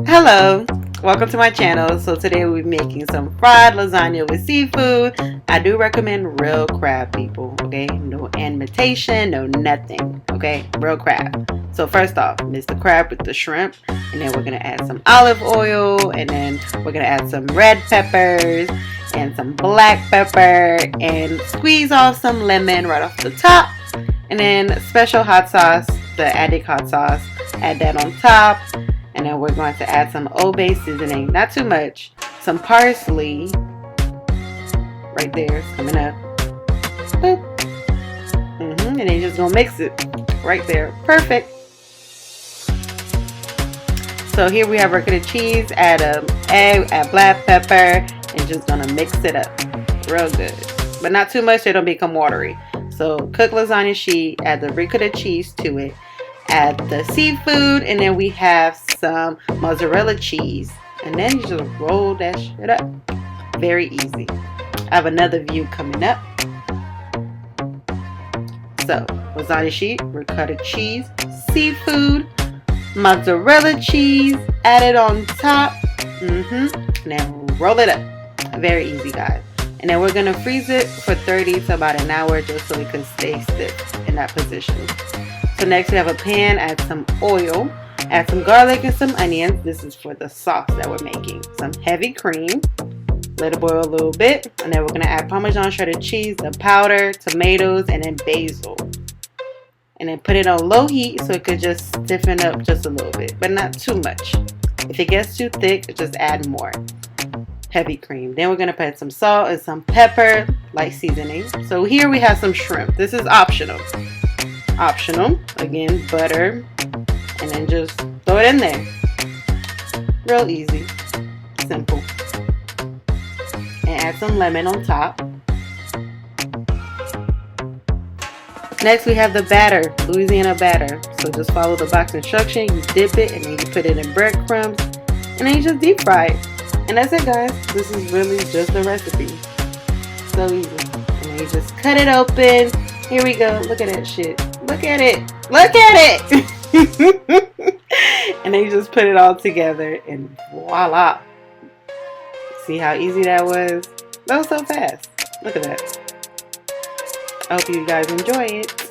Hello, welcome to my channel. So today we'll be making some fried lasagna with seafood. I do recommend real crab, people, okay? No imitation, no nothing, okay? Real crab. So first off, mix the crab with the shrimp, and then we're gonna add some olive oil, and then we're gonna add some red peppers and some black pepper, and squeeze off some lemon right off the top, and then special hot sauce, the ADIK hot sauce, add that on top. And then we're going to add some Old Bay seasoning, not too much. Some parsley, right there, it's coming up. Boop. And then you're just gonna mix it right there. Perfect. So here we have ricotta cheese, add an egg, add black pepper, and just gonna mix it up. Real good. But not too much, so it don't become watery. So cook lasagna sheet, add the ricotta cheese to it. Add the seafood, and then we have some mozzarella cheese, and then you just roll that shit up. Very easy. I have another view coming up. So lasagna sheet, ricotta cheese, seafood, mozzarella cheese added on top. Now roll it up. Very easy, guys. And then we're gonna freeze it for 30 to about an hour, just so it can stay stiff in that position. So next we have a pan, add some oil, add some garlic and some onions. This is for the sauce that we're making. Some heavy cream, let it boil a little bit, and then we're gonna add Parmesan shredded cheese, the powder, tomatoes, and then basil. And then put it on low heat so it could just stiffen up just a little bit, but not too much. If it gets too thick, just add more heavy cream. Then we're gonna put some salt and some pepper, light seasoning. So here we have some shrimp. This is optional. Again, butter, and then just throw it in there. Real easy, simple. And add some lemon on top. Next we have the batter, Louisiana batter. So just follow the box instruction, you dip it, and then you put it in breadcrumbs, and then you just deep fry it. And that's it, guys. This is really just the recipe. So easy. And then you just cut it open. Here we go. Look at that shit. Look at it. Look at it. And then you just put it all together and voila. See how easy that was? That was so fast. Look at that. I hope you guys enjoy it.